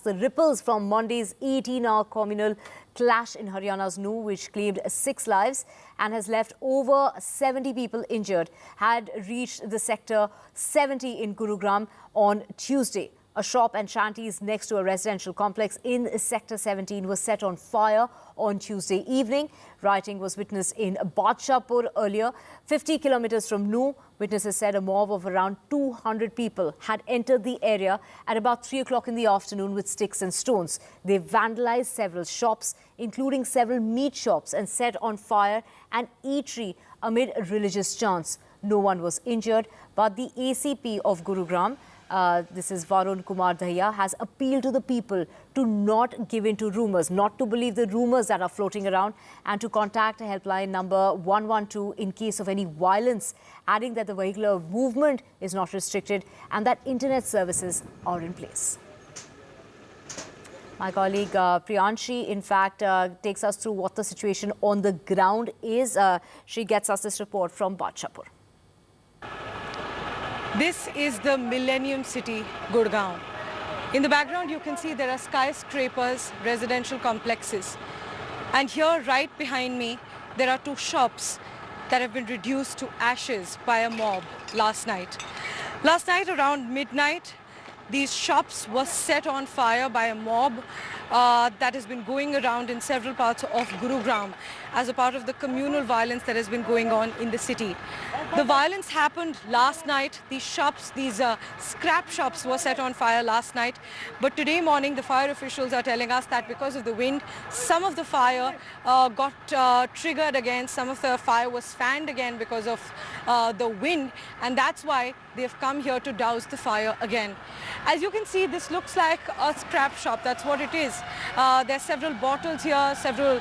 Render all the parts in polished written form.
The ripples from Monday's 18-hour communal clash in Haryana's Nuh, which claimed 6 lives and has left over 70 people injured, had reached the sector 70 in Gurugram on Tuesday. A shop and shanties next to a residential complex in Sector 17 was set on fire on Tuesday evening. Rioting was witnessed in Badshahpur earlier. 50 kilometers from Nuh, witnesses said a mob of around 200 people had entered the area at about 3 o'clock in the afternoon with sticks and stones. They vandalized several shops, including several meat shops, and set on fire an eatery amid religious chants. No one was injured, but the ACP of Gurugram, this is Varun Kumar Dahiya, has appealed to the people to not give in to rumours, not to believe the rumours that are floating around, and to contact helpline number 112 in case of any violence, adding that the vehicular movement is not restricted and that internet services are in place. My colleague Priyanshi, in fact, takes us through what the situation on the ground is. She gets us this report from Badshahpur. This is the Millennium City, Gurugram. In the background, you can see there are skyscrapers, residential complexes. And here, right behind me, there are 2 shops that have been reduced to ashes by a mob last night. Last night, around midnight, these shops were set on fire by a mob that has been going around in several parts of Gurugram as a part of the communal violence that has been going on in the city. The violence happened last night. These shops, these scrap shops were set on fire last night. But today morning, the fire officials are telling us that because of the wind, some of the fire got triggered again. Some of the fire was fanned again because of the wind. And that's why they've come here to douse the fire again. As you can see, this looks like a scrap shop. That's what it is. There are several bottles here, several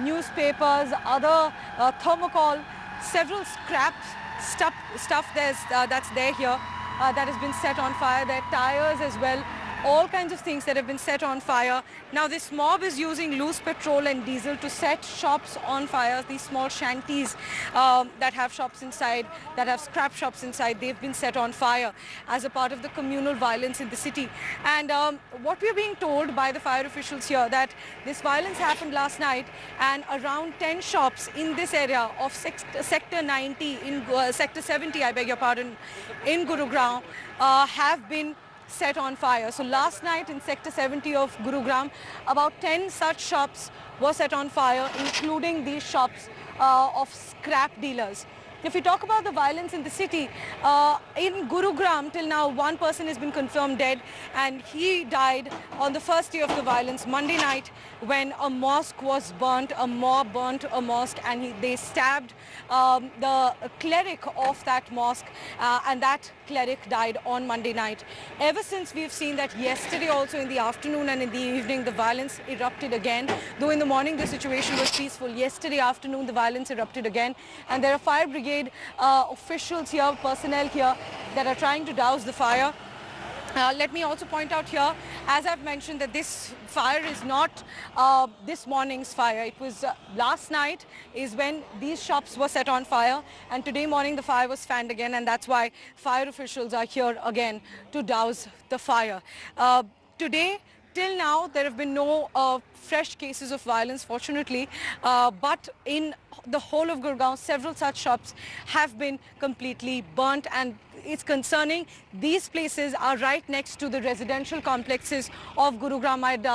newspapers, other thermocol, several scrap stuff that's there here that has been set on fire. There are tires as well. All kinds of things that have been set on fire. Now this mob is using loose petrol and diesel to set shops on fire. These small shanties that have shops inside, that have scrap shops inside, they've been set on fire as a part of the communal violence in the city. And what we're being told by the fire officials here, that this violence happened last night and around 10 shops in this area of Sector 90, in Sector 70, I beg your pardon, in Gurugram have been set on fire. So last night in Sector 70 of Gurugram, about 10 such shops were set on fire, including these shops of scrap dealers. If we talk about the violence in the city, in Gurugram till now 1 person has been confirmed dead, and he died on the first day of the violence, Monday night, when a mosque was burnt. A mob burnt a mosque and they stabbed the cleric of that mosque, and that cleric died on Monday night. Ever since, we've seen that yesterday also in the afternoon and in the evening the violence erupted again. Though in the morning the situation was peaceful, yesterday afternoon the violence erupted again, and there are fire brigade officials here, personnel here that are trying to douse the fire. Let me also point out here, as I've mentioned, that this fire is not this morning's fire. It was last night is when these shops were set on fire, and today morning the fire was fanned again, and that's why fire officials are here again to douse the fire. Today, till now, there have been no fresh cases of violence, fortunately, but in the whole of Gurugram, several such shops have been completely burnt, and it's concerning. These places are right next to the residential complexes of Gurugram. I'd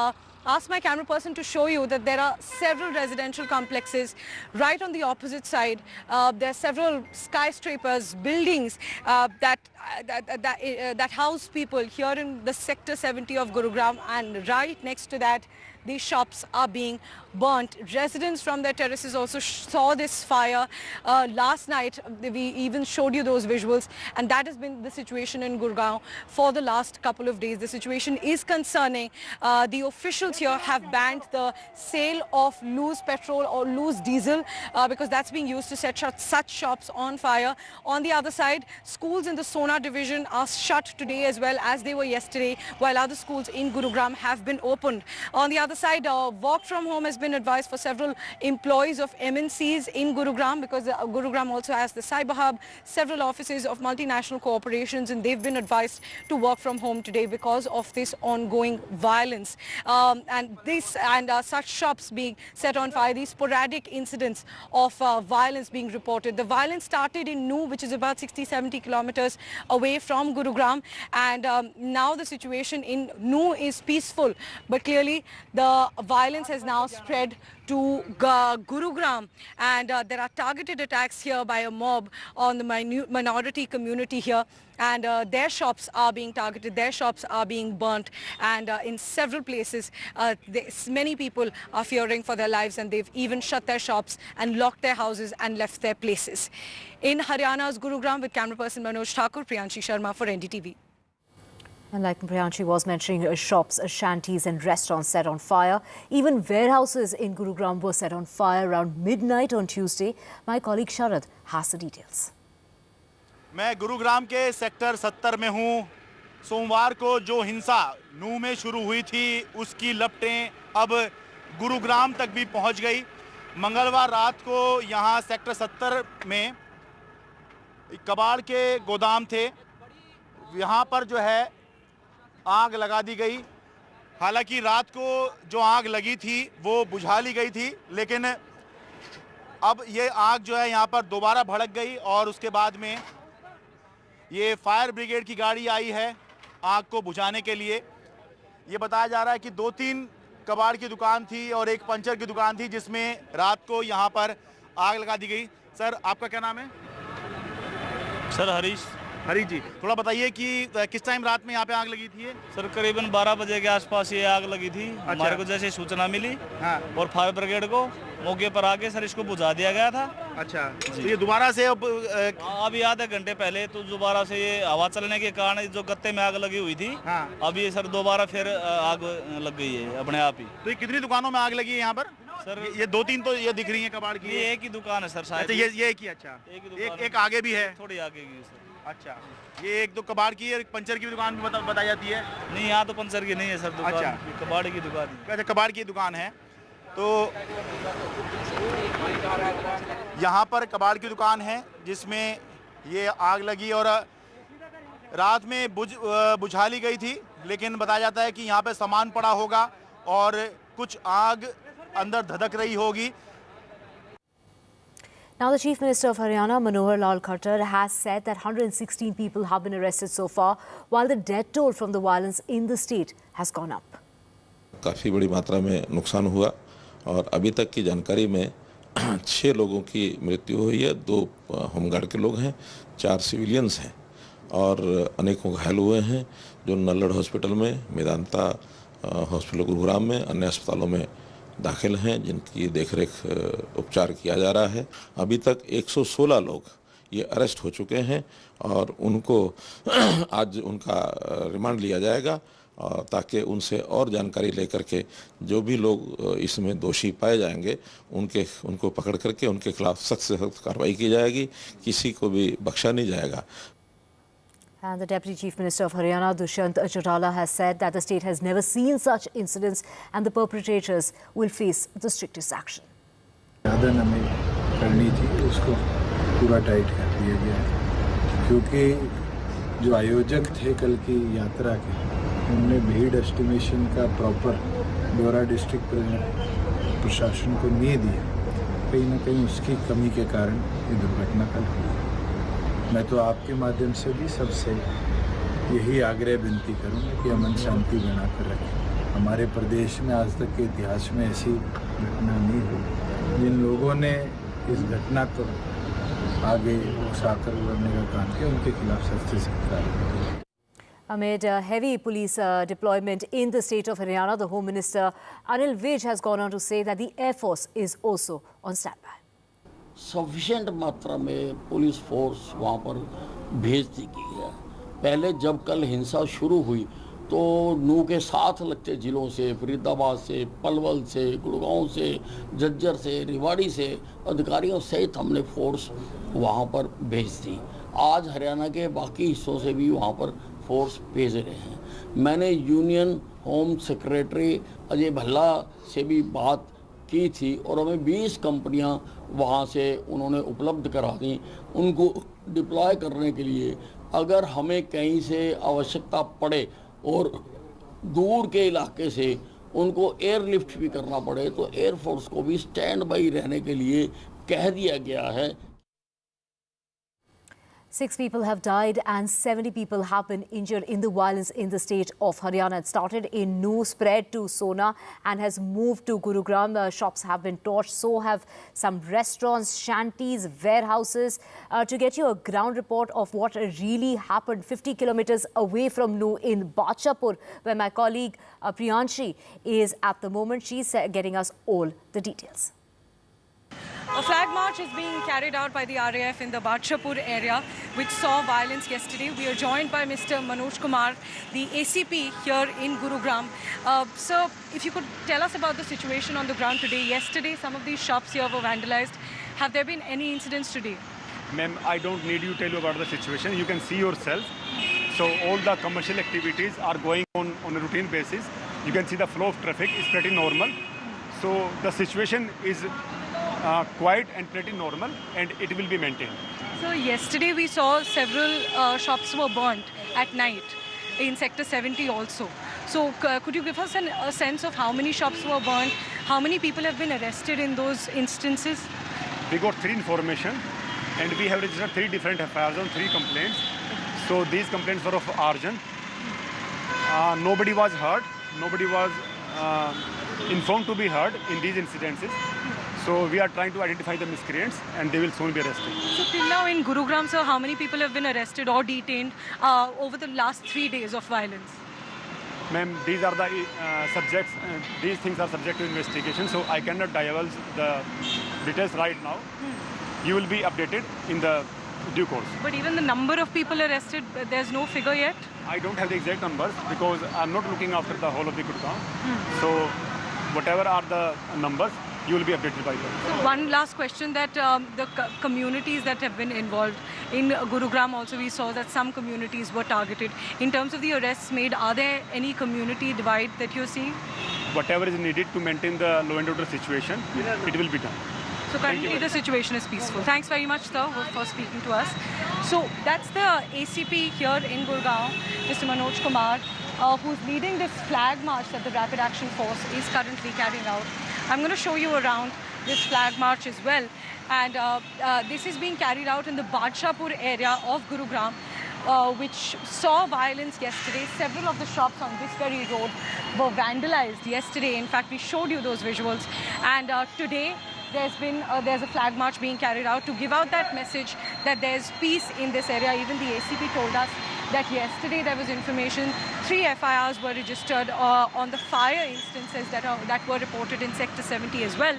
ask my camera person to show you that there are several residential complexes right on the opposite side. There are several skyscrapers, buildings that house people here in the Sector 70 of Gurugram, and right next to that, these shops are being burnt. Residents from their terraces also saw this fire last night. We even showed you those visuals, and that has been the situation in Gurugram for the last couple of days. The situation is concerning. The officials here have banned the sale of loose petrol or loose diesel because that's being used to set such shops on fire. On the other side, schools in the Sona division are shut today as well as they were yesterday, while other schools in Gurugram have been opened. On the other other side, work from home has been advised for several employees of MNCs in Gurugram, because Gurugram also has the cyber hub, several offices of multinational corporations, and they've been advised to work from home today because of this ongoing violence. And such shops being set on fire, these sporadic incidents of violence being reported. The violence started in Nuh, which is about 60-70 kilometers away from Gurugram, and now the situation in Nuh is peaceful, but clearly the violence has now spread to Gurugram, and there are targeted attacks here by a mob on the minority community here, and their shops are being targeted, their shops are being burnt, and in several places many people are fearing for their lives, and they've even shut their shops and locked their houses and left their places. In Haryana's Gurugram, with camera person Manoj Thakur, Priyanshi Sharma for NDTV. And like Priyanshi was mentioning, shops, shanties and restaurants set on fire. Even warehouses in Gurugram were set on fire around midnight on Tuesday. My colleague Sharad has the details. मैं गुरुग्राम के sector 70 में हूँ। सोमवार को जो हिंसा नूह में शुरू हुई थी, उसकी लपटें अब गुरुग्राम तक भी पहुँच गई। मंगलवार रात को यहाँ सेक्टर 70 में कबाड़ के गोदाम थे, यहाँ पर जो है आग लगा दी गई। हालांकि रात को जो आग लगी थी वो बुझा ली गई थी, लेकिन अब ये आग जो है यहाँ पर दोबारा भड़क गई और उसके बाद में ये फायर ब्रिगेड की गाड़ी आई है आग को बुझाने के लिए। ये बताया जा रहा है कि 2-3 कबाड़ की दुकान थी और एक पंचर की दुकान थी, जिसमें रात को यहाँ पर आग लगा दी गई। सर, आपका क्या नाम है? सर हरीश जी, थोड़ा बताइए कि किस टाइम रात में यहाँ पे आग लगी थी? सर करीबन 12 बजे के आसपास ये आग लगी थी। हमारे को जैसे सूचना मिली, हाँ, और फायर ब्रिगेड को मौके पर आके सर इसको बुझा दिया गया था। अच्छा, तो ये दोबारा से अभी आधे घंटे पहले तो दोबारा से ये हवा चलने के कारण जो गत्ते में आग लगी हुई थी, हाँ, अब ये सर दोबारा फिर आग लग गई है अपने आप ही। तो ये कितनी दुकानों में आग लगी है यहाँ पर? सर ये 2-3 तो ये दिख रही है कबाड़ की। ये एक ही दुकान है सर शायद। अच्छा, ये एक ही। अच्छा, एक आगे भी है, थोड़ी आगे की सर। अच्छा, ये एक दो कबाड़ की है, एक पंचर की दुकान भी बताई जाती है। नहीं, यहाँ तो पंचर की नहीं है सर दुकान। अच्छा, कबाड़ की दुकान है। अच्छा, कबाड़ की दुकान है। तो यहाँ पर कबाड़ की दुकान है जिसमें ये आग लगी और रात में बुझा ली गई थी, लेकिन बताया जाता है कि यहाँ पे सामान पड़ा होगा और कुछ आग अंदर धधक रही होगी। Now, the Chief Minister of Haryana, Manohar Lal Khattar, has said that 116 people have been arrested so far, while the death toll from the violence in the state has gone up. काफ़ी बड़ी मात्रा में नुकसान हुआ और अभी तक की जानकारी में 6 लोगों की मृत्यु हुई है, 2 होमगार्ड के लोग हैं, 4 सिविलियंस हैं और अनेकों घायल हुए हैं, जो नल्लड़ हॉस्पिटल में, मेदांता हॉस्पिटल गुरुग्राम में, अन्य अस्पतालों में दाखिल हैं, जिनकी देखरेख उपचार किया जा रहा है। अभी तक 116 लोग ये अरेस्ट हो चुके हैं और उनको आज उनका रिमांड लिया जाएगा ताकि उनसे और जानकारी लेकर के जो भी लोग इसमें दोषी पाए जाएंगे उनको पकड़ करके उनके खिलाफ सख्त से सख्त कार्रवाई की जाएगी, किसी को भी बख्शा नहीं जाएगा। And the Deputy Chief Minister of Haryana, Dushyant Chautala, has said that the state has never seen such incidents and the perpetrators will face the strictest action. ज़्यादा नमी करनी थी, उसको पूरा टाइट कर दिया गया है, क्योंकि जो आयोजक थे कल की यात्रा के, उनने भीड़ एस्टिमेशन का प्रॉपर ब्यौरा डिस्ट्रिक्ट प्रशासन को नहीं दिया। कहीं ना कहीं उसकी कमी के कारण ये दुर्घटना कल हुई। मैं तो आपके माध्यम से भी सबसे यही आग्रह विनती करूँगा कि अमन शांति बनाकर रखें। हमारे प्रदेश में आज तक के इतिहास में ऐसी घटना नहीं हुई। जिन लोगों ने इस घटना को आगे उकसाकर बढ़ने का काम किया, उनके खिलाफ सख्त से सख्त कार्रवाई। Amid heavy police deployment in the state of Haryana, the Home Minister Anil Vij has gone on to say that the Air Force is also on standby. Sufficient मात्रा में पुलिस फोर्स वहाँ पर भेज दी गई है। पहले जब कल हिंसा शुरू हुई तो नूह के साथ लगते ज़िलों से, फरीदाबाद से, पलवल से, गुड़गांव से, झज्जर से, रेवाड़ी से अधिकारियों सहित हमने फोर्स वहाँ पर भेज दी। आज हरियाणा के बाकी हिस्सों से भी वहाँ पर फोर्स भेज रहे हैं। मैंने union home secretary Ajay Bhalla से भी बात की थी और हमें 20 कंपनियां वहां से उन्होंने उपलब्ध करा दी उनको डिप्लॉय करने के लिए। अगर हमें कहीं से आवश्यकता पड़े और दूर के इलाके से उनको एयरलिफ्ट भी करना पड़े तो एयरफोर्स को भी स्टैंड बाई रहने के लिए कह दिया गया है। 6 people have died and 70 people have been injured in the violence in the state of Haryana. It started in Nuh, spread to Sona and has moved to Gurugram. Shops have been torched, so have some restaurants, shanties, warehouses. To get you a ground report of what really happened 50 kilometers away from Nuh in Bachapur, where my colleague Priyanshi is at the moment. She's getting us all the details. A flag march is being carried out by the RAF in the Bachapur area, which saw violence yesterday. We are joined by Mr. Manoj Kumar, the ACP here in Gurugram. Sir, if you could tell us about the situation on the ground today. Yesterday, some of these shops here were vandalized. Have there been any incidents today? Ma'am, I don't need to tell you about the situation. You can see yourself. So all the commercial activities are going on a routine basis. You can see the flow of traffic is pretty normal. So the situation is quiet and pretty normal, and it will be maintained. So yesterday we saw several shops were burnt at night in Sector 70 also. So could you give us a sense of how many shops were burnt? How many people have been arrested in those instances? We got 3 information, and we have registered 3 different FIRs on 3 complaints. So these complaints were of arson. Nobody was hurt. Nobody was informed to be hurt in these incidences. So we are trying to identify the miscreants and they will soon be arrested. So till now in Gurugram, sir, how many people have been arrested or detained over the last 3 days of violence? Ma'am, these are the subjects, these things are subject to investigation, so I cannot divulge the details right now. You will be updated in the due course. But even the number of people arrested, there's no figure yet? I don't have the exact numbers because I'm not looking after the whole of the Gurugram. So whatever are the numbers, you will be updated by them. So one last question, that the communities that have been involved in Gurugram also, we saw that some communities were targeted. In terms of the arrests made, are there any community divide that you're seeing? Whatever is needed to maintain the law and order situation, it will be done. So currently the situation is peaceful. Thanks very much, sir, for speaking to us. So that's the ACP here in Gurugram, Mr. Manoj Kumar, who's leading this flag march that the Rapid Action Force is currently carrying out. I'm going to show you around this flag march as well. And this is being carried out in the Bachapur area of Gurugram, which saw violence yesterday. Several of the shops on this very road were vandalized yesterday. In fact, we showed you those visuals. And today, there's a flag march being carried out to give out that message that there's peace in this area. Even the ACP told us that yesterday there was information, 3 FIRs were registered on the fire instances that were reported in Sector 70 as well.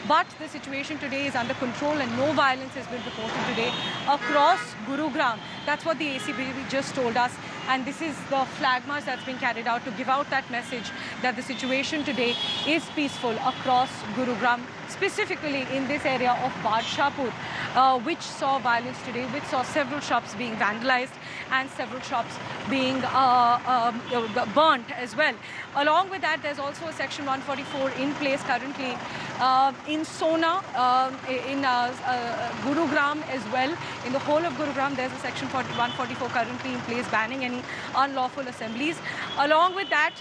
But the situation today is under control and no violence has been reported today across Gurugram. That's what the ACP just told us. And this is the flag march that's been carried out to give out that message that the situation today is peaceful across Gurugram, specifically in this area of Bachapur, which saw violence today, which saw several shops being vandalized and several shops being burnt as well. Along with that, there's also a Section 144 in place currently in Sona, in Gurugram as well. In the whole of Gurugram, there's a Section 144 currently in place banning any unlawful assemblies. Along with that,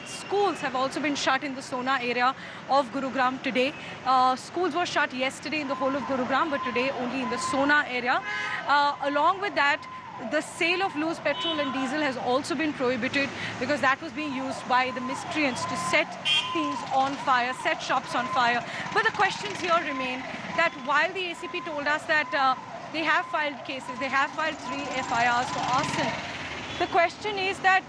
schools have also been shut in the Sona area of Gurugram today. Schools were shut yesterday in the whole of Gurugram, but today only in the Sona area. Along with that, the sale of loose petrol and diesel has also been prohibited because that was being used by the miscreants to set things on fire, set shops on fire. But the questions here remain that while the ACP told us that they have filed cases, they have filed 3 FIRs for arson, the question is that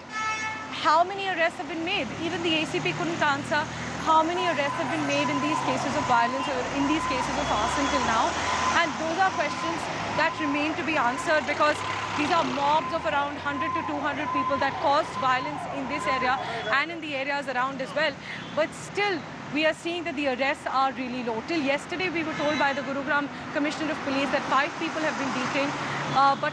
how many arrests have been made? Even the ACP couldn't answer how many arrests have been made in these cases of violence or in these cases of arson till now. And those are questions that remain to be answered because these are mobs of around 100 to 200 people that caused violence in this area and in the areas around as well. But still, we are seeing that the arrests are really low. Till yesterday, we were told by the Gurugram Commissioner of Police that 5 people have been detained. But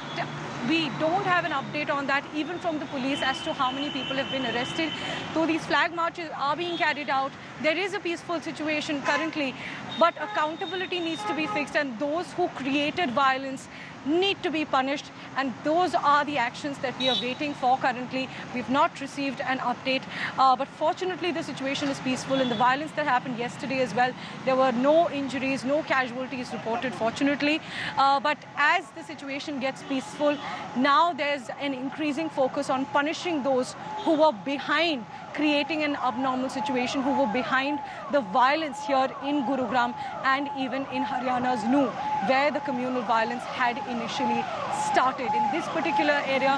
we don't have an update on that even from the police as to how many people have been arrested. Though these flag marches are being carried out, there is a peaceful situation currently, but accountability needs to be fixed, and those who created violence need to be punished, and those are the actions that we are waiting for currently. We've not received an update, but fortunately the situation is peaceful. In the violence that happened yesterday as well, there were no injuries, no casualties reported, fortunately. But as the situation gets peaceful, now there's an increasing focus on punishing those who were behind creating an abnormal situation, who were behind the violence here in Gurugram and even in Haryana's Nuh, where the communal violence had initially started. In this particular area,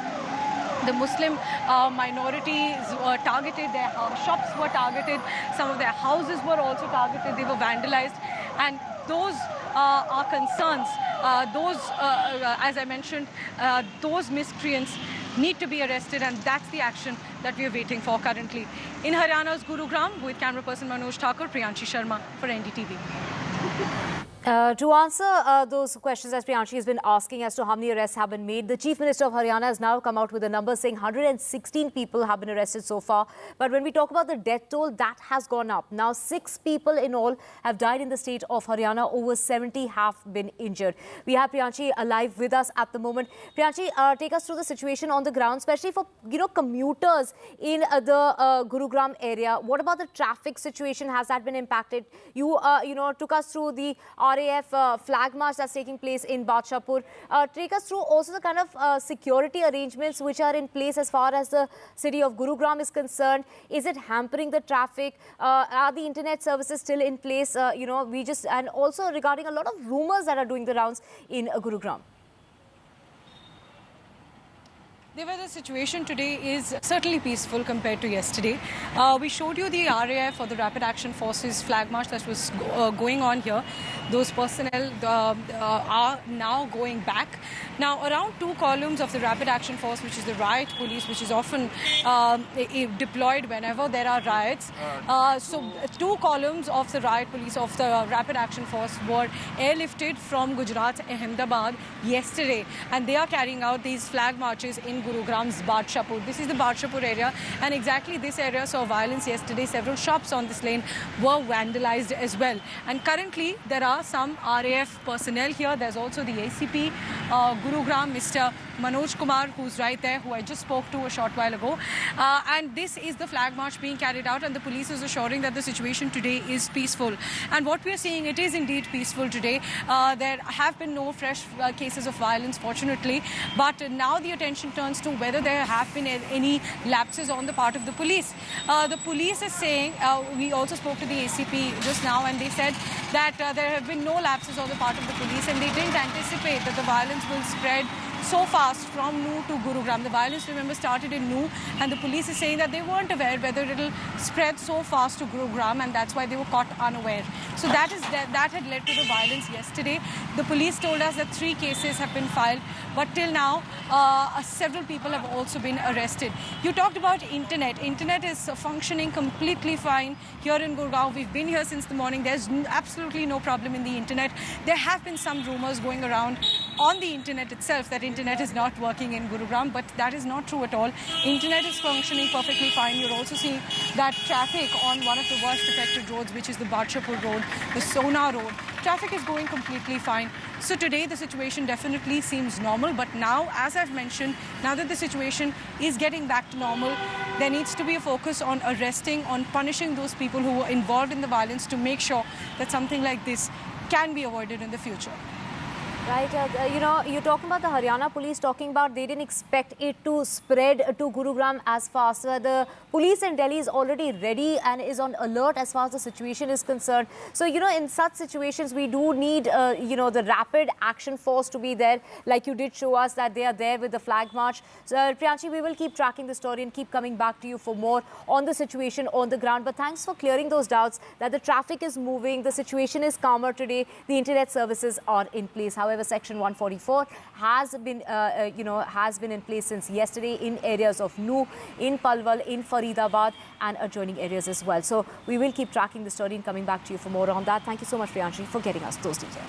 the Muslim minorities were targeted, their shops were targeted, some of their houses were also targeted, they were vandalized, and those are concerns. As I mentioned, those miscreants need to be arrested, and that's the action that we are waiting for currently. In Haryana's Gurugram, with camera person Manoj Thakur, Priyanshi Sharma for NDTV. To answer those questions as Priyanshi has been asking as to how many arrests have been made, the Chief Minister of Haryana has now come out with a number saying 116 people have been arrested so far. But when we talk about the death toll, that has gone up. Now 6 people in all have died in the state of Haryana. Over 70 have been injured. We have Priyanshi alive with us at the moment. Priyanshi, take us through the situation on the ground, especially for commuters in the Gurugram area. What about the traffic situation? Has that been impacted? You took us through the RAF flag march that's taking place in Badshahpur. Take us through also the kind of security arrangements which are in place as far as the city of Gurugram is concerned. Is it hampering the traffic? Are the internet services still in place? And also regarding a lot of rumors that are doing the rounds in Gurugram. The situation today is certainly peaceful compared to yesterday. We showed you the RAF or the Rapid Action Forces flag march that was going on here. Those personnel are now going back. Now, around 2 columns of the Rapid Action Force, which is the riot police, which is often deployed whenever there are riots. So 2 columns of the riot police, of the Rapid Action Force, were airlifted from Gujarat, Ahmedabad yesterday, and they are carrying out these flag marches in Gurugram's Badshahpur. This is the Badshahpur area, and exactly this area saw violence yesterday. Several shops on this lane were vandalized as well. And currently, there are some RAF personnel here. There's also the ACP Gurugram, Mr. Manoj Kumar, who's right there, who I just spoke to a short while ago. And this is the flag march being carried out, and the police is assuring that the situation today is peaceful. And what we are seeing, it is indeed peaceful today. There have been no fresh cases of violence, fortunately, but now the attention turns to whether there have been any lapses on the part of the police. The police is saying, we also spoke to the ACP just now, and they said that there have been no lapses on the part of the police, and they didn't anticipate that the violence will spread so fast from Nuh to Gurugram. The violence, remember, started in Nuh, and the police is saying that they weren't aware whether it'll spread so fast to Gurugram, and that's why they were caught unaware. So that had led to the violence yesterday. The police told us that 3 cases have been filed, but till now, several people have also been arrested. You talked about internet. Internet is functioning completely fine here in Gurugram. We've been here since the morning. There's absolutely no problem in the internet. There have been some rumors going around on the internet itself that internet is not working in Gurugram, but that is not true at all. Internet is functioning perfectly fine. You're also seeing that traffic on one of the worst affected roads, which is the Badshahpur road, the Sona road. Traffic is going completely fine. So today the situation definitely seems normal, but now, as I've mentioned, now that the situation is getting back to normal, there needs to be a focus on arresting, on punishing those people who were involved in the violence to make sure that something like this can be avoided in the future. Right, you're talking about the Haryana police talking about they didn't expect it to spread to Gurugram as fast. The police in Delhi is already ready and is on alert as far as the situation is concerned. So, in such situations, we do need, the Rapid Action Force to be there. Like you did show us that they are there with the flag march. So, Priyanshi, we will keep tracking the story and keep coming back to you for more on the situation on the ground. But thanks for clearing those doubts that the traffic is moving, the situation is calmer today, the internet services are in place. However, Section 144 has been in place since yesterday in areas of Nuh, in Palwal, in Faridabad and adjoining areas as well. So we will keep tracking the story and coming back to you for more on that. Thank you so much, Priyanshi, for getting us those details.